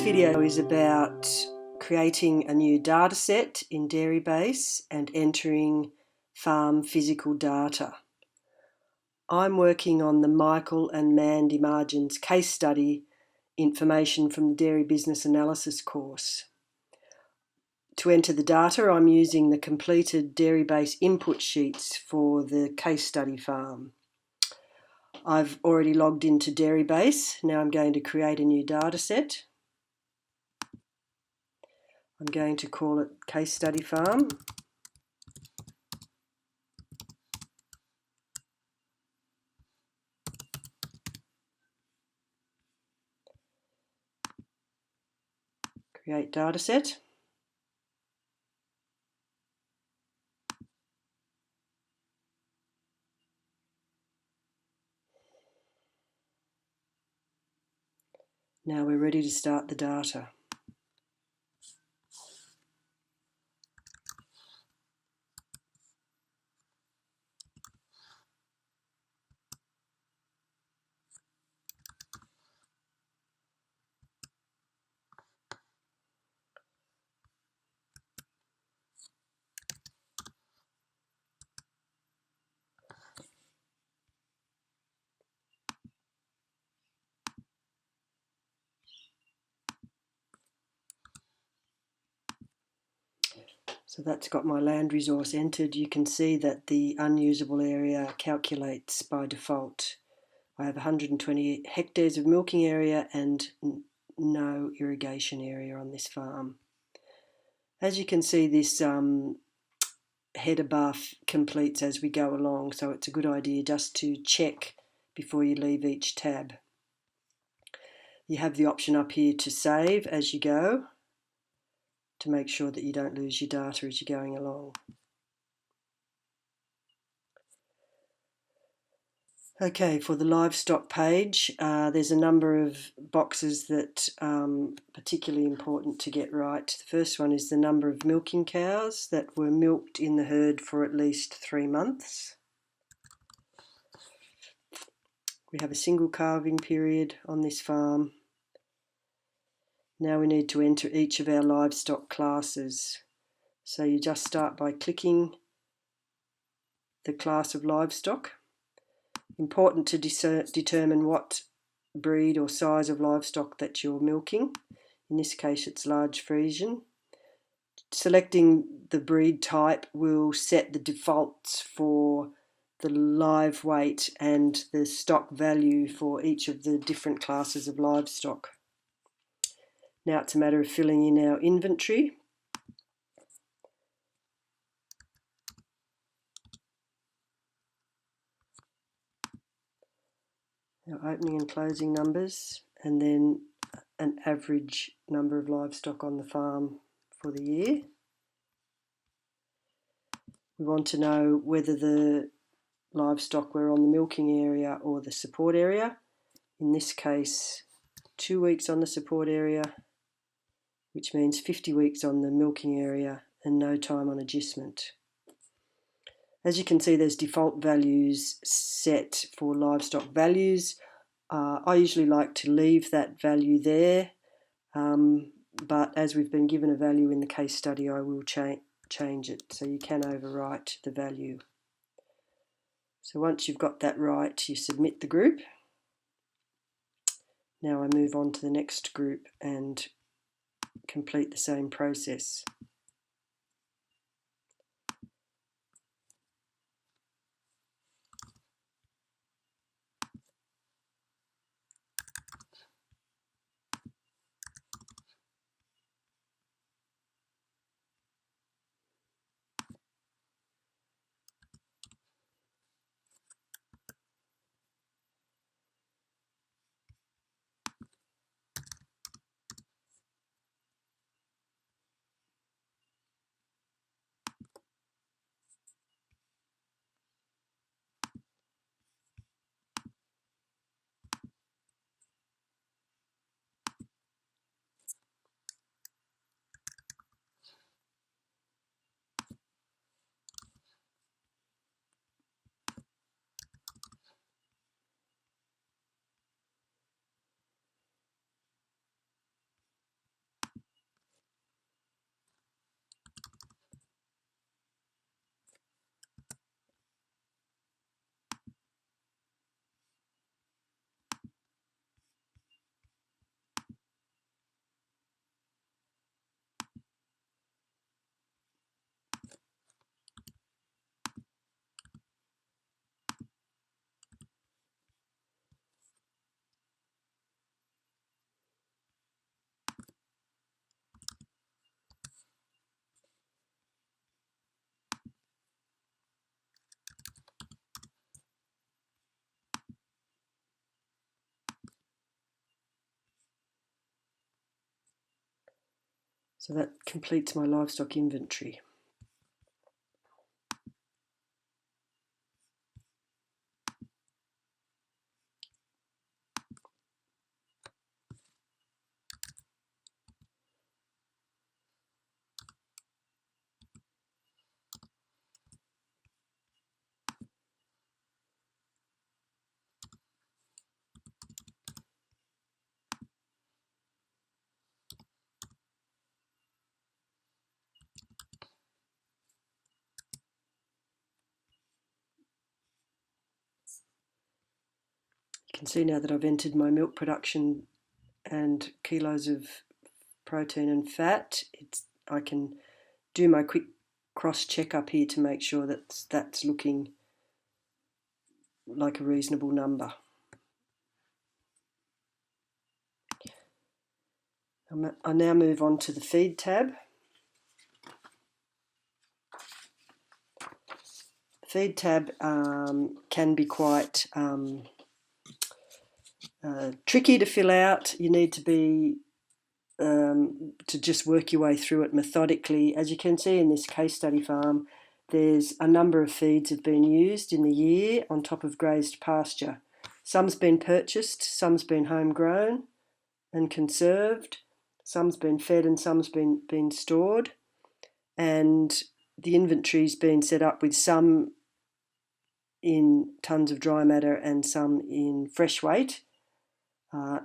video is about creating a new data set in DairyBase and entering farm physical data. I'm working on the Michael and Mandy Margins case study information from the Dairy Business Analysis course. To enter the data, I'm using the completed DairyBase input sheets for the case study farm. I've already logged into DairyBase. Now I'm going to create a new data set. I'm going to call it Case Study Farm. Create data set. Now we're ready to start the data. So that's got my land resource entered. You can see that the unusable area calculates by default. I have 120 hectares of milking area and no irrigation area on this farm. As you can see, this header bar completes as we go along, so it's a good idea just to check before you leave each tab. You have the option up here to save as you go, to make sure that you don't lose your data as you're going along. Okay, for the livestock page, there's a number of boxes that are particularly important to get right. The first one is the number of milking cows that were milked in the herd for at least 3 months. We have a single calving period on this farm. Now we need to enter each of our livestock classes. So you just start by clicking the class of livestock. Important to determine what breed or size of livestock that you're milking. In this case it's large Friesian. Selecting the breed type will set the defaults for the live weight and the stock value for each of the different classes of livestock. Now it's a matter of filling in our inventory. Our opening and closing numbers, and then an average number of livestock on the farm for the year. We want to know whether the livestock were on the milking area or the support area. In this case, 2 weeks on the support area, which means 50 weeks on the milking area and no time on agistment. As you can see, there's default values set for livestock values. I usually like to leave that value there, but as we've been given a value in the case study, I will change it, so you can overwrite the value. So once you've got that right, you submit the group. Now I move on to the next group and complete the same process. So that completes my livestock inventory. You can see now that I've entered my milk production and kilos of protein and fat. I can do my quick cross check up here to make sure that that's looking like a reasonable number. I now move on to the feed tab. The feed tab can be quite tricky to fill out. You need to be to just work your way through it methodically. As you can see in this case study farm, there's a number of feeds have been used in the year on top of grazed pasture. Some's been purchased, some's been homegrown and conserved, some's been fed and some's been stored, and the inventory's been set up with some in tonnes of dry matter and some in fresh weight,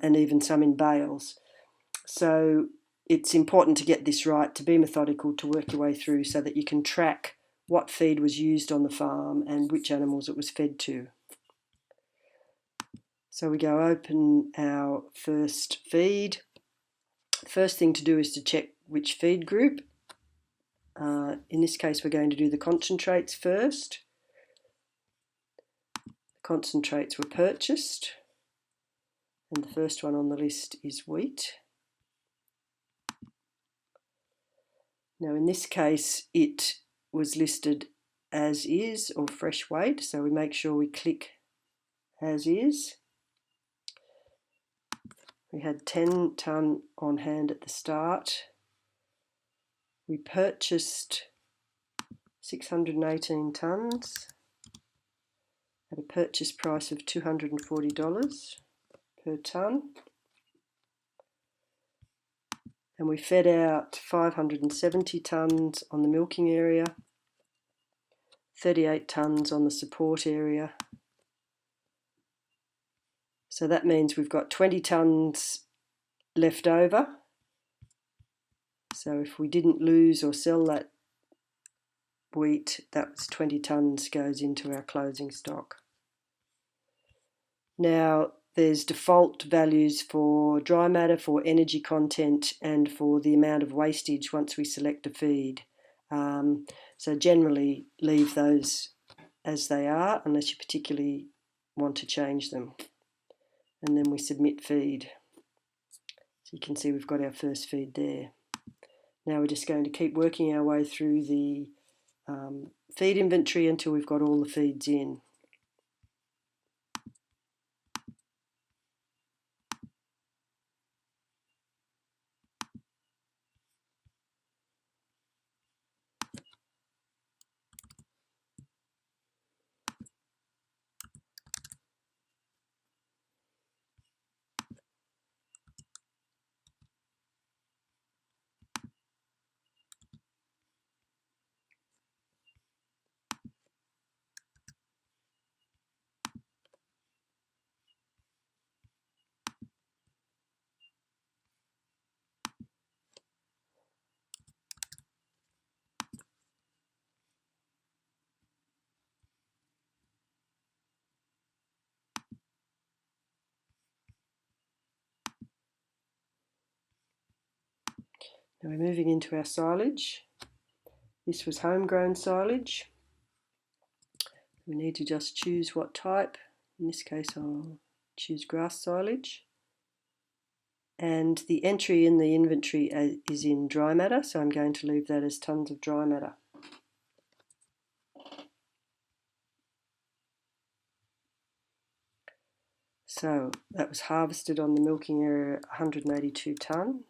and even some in bales. So it's important to get this right, to be methodical, to work your way through so that you can track what feed was used on the farm and which animals it was fed to. So we go open our first feed. The first thing to do is to check which feed group. In this case, we're going to do the concentrates first. The concentrates were purchased, and the first one on the list is wheat. Now in this case, it was listed as is or fresh weight, so we make sure we click as is. We had 10 tonne on hand at the start. We purchased 618 tonnes at a purchase price of $240 per tonne. And we fed out 570 tonnes on the milking area, 38 tonnes on the support area. So that means we've got 20 tonnes left over. So if we didn't lose or sell that wheat, that was 20 tonnes goes into our closing stock. Now there's default values for dry matter, for energy content, and for the amount of wastage once we select a feed. So generally leave those as they are unless you particularly want to change them. And then we submit feed. So you can see we've got our first feed there. Now we're just going to keep working our way through the feed inventory until we've got all the feeds in. Now we're moving into our silage. This was homegrown silage. We need to just choose what type. In this case I'll choose grass silage. And the entry in the inventory is in dry matter, so I'm going to leave that as tonnes of dry matter. So that was harvested on the milking area, 182 tonne.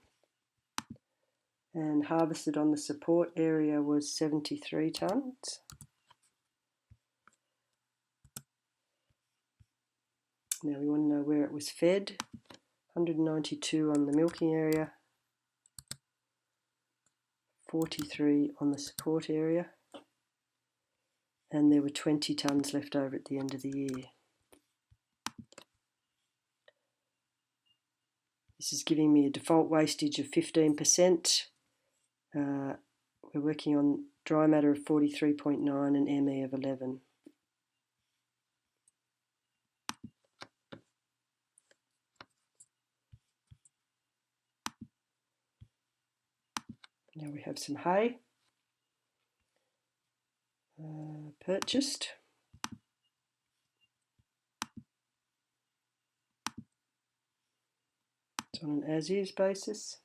and harvested on the support area was 73 tonnes. Now we want to know where it was fed. 192 on the milking area, 43 on the support area, and there were 20 tonnes left over at the end of the year. This is giving me a default wastage of 15%. We're working on dry matter of 43.9 and ME of 11. Now we have some hay purchased. It's on an as-is basis.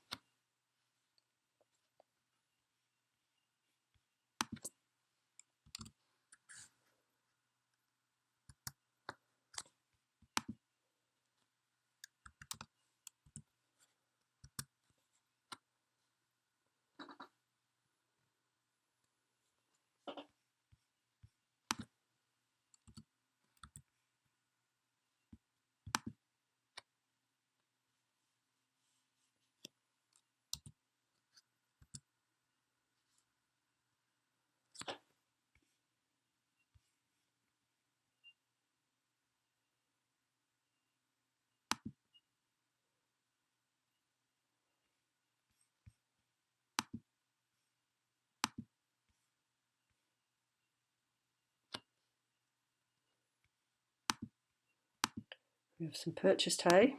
We have some purchased hay.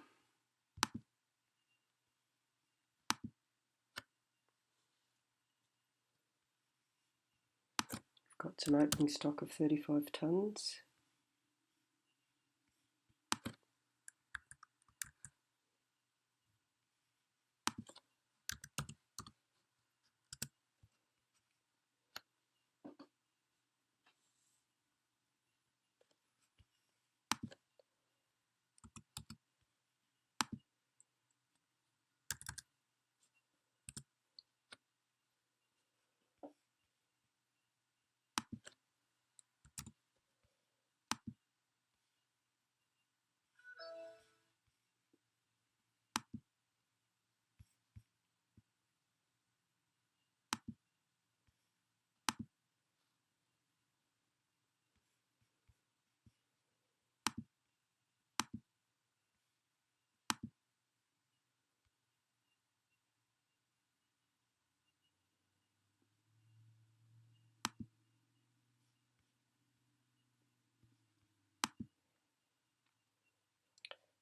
We've got some opening stock of 35 tonnes.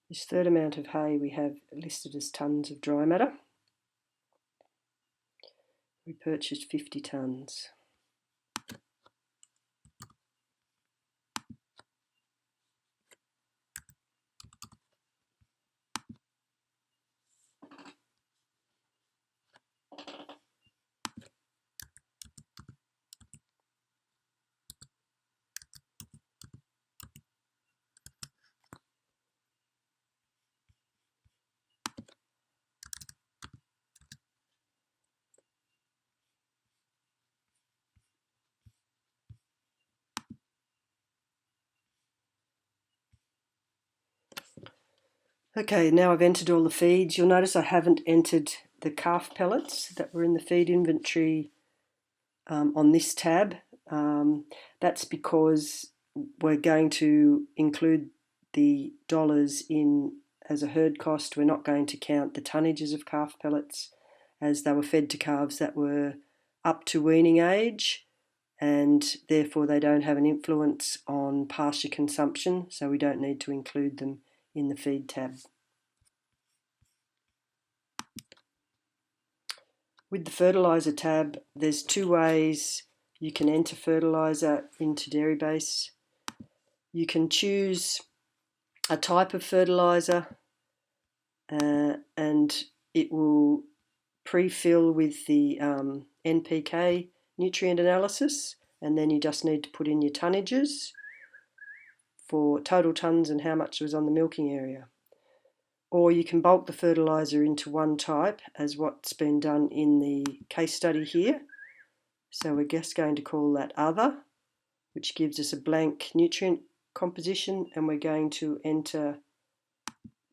This third amount of hay we have listed as tonnes of dry matter. We purchased 50 tonnes. Okay, now I've entered all the feeds. You'll notice I haven't entered the calf pellets that were in the feed inventory on this tab. That's because we're going to include the dollars in as a herd cost. We're not going to count the tonnages of calf pellets as they were fed to calves that were up to weaning age, and therefore they don't have an influence on pasture consumption, so we don't need to include them in the feed tab. With the fertilizer tab, there's two ways you can enter fertilizer into DairyBase. You can choose a type of fertilizer and it will pre-fill with the NPK nutrient analysis, and then you just need to put in your tonnages for total tonnes and how much was on the milking area. or you can bulk the fertiliser into one type, as what's been done in the case study here. So we're just going to call that other, which gives us a blank nutrient composition, and we're going to enter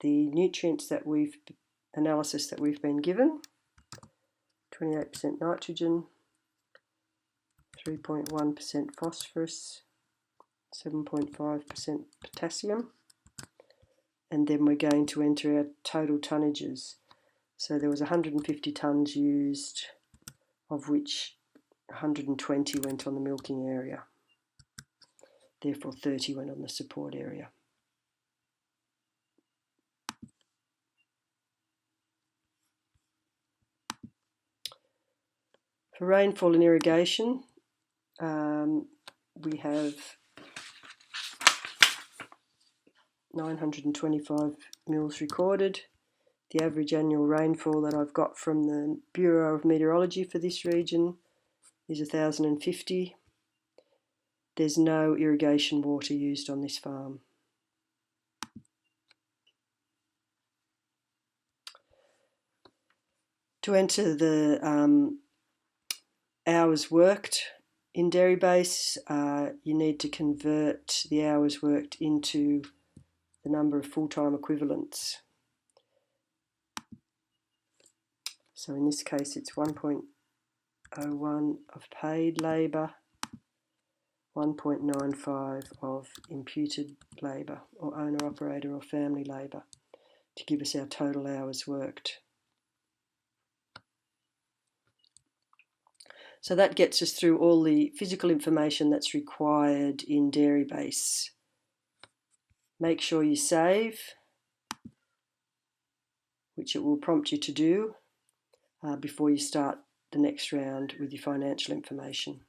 the nutrients that analysis that we've been given. 28% nitrogen, 3.1% phosphorus, 7.5% potassium, and then we're going to enter our total tonnages. So there was 150 tonnes used, of which 120 went on the milking area. Therefore 30 went on the support area. For rainfall and irrigation, we have 925 mils recorded. The average annual rainfall that I've got from the Bureau of Meteorology for this region is 1,050. There's no irrigation water used on this farm. To enter the hours worked in DairyBase, you need to convert the hours worked into the number of full-time equivalents. So in this case it's 1.01 of paid labour, 1.95 of imputed labour, or owner, operator or family labour, to give us our total hours worked. So that gets us through all the physical information that's required in DairyBase. Make sure you save, which it will prompt you to do before you start the next round with your financial information.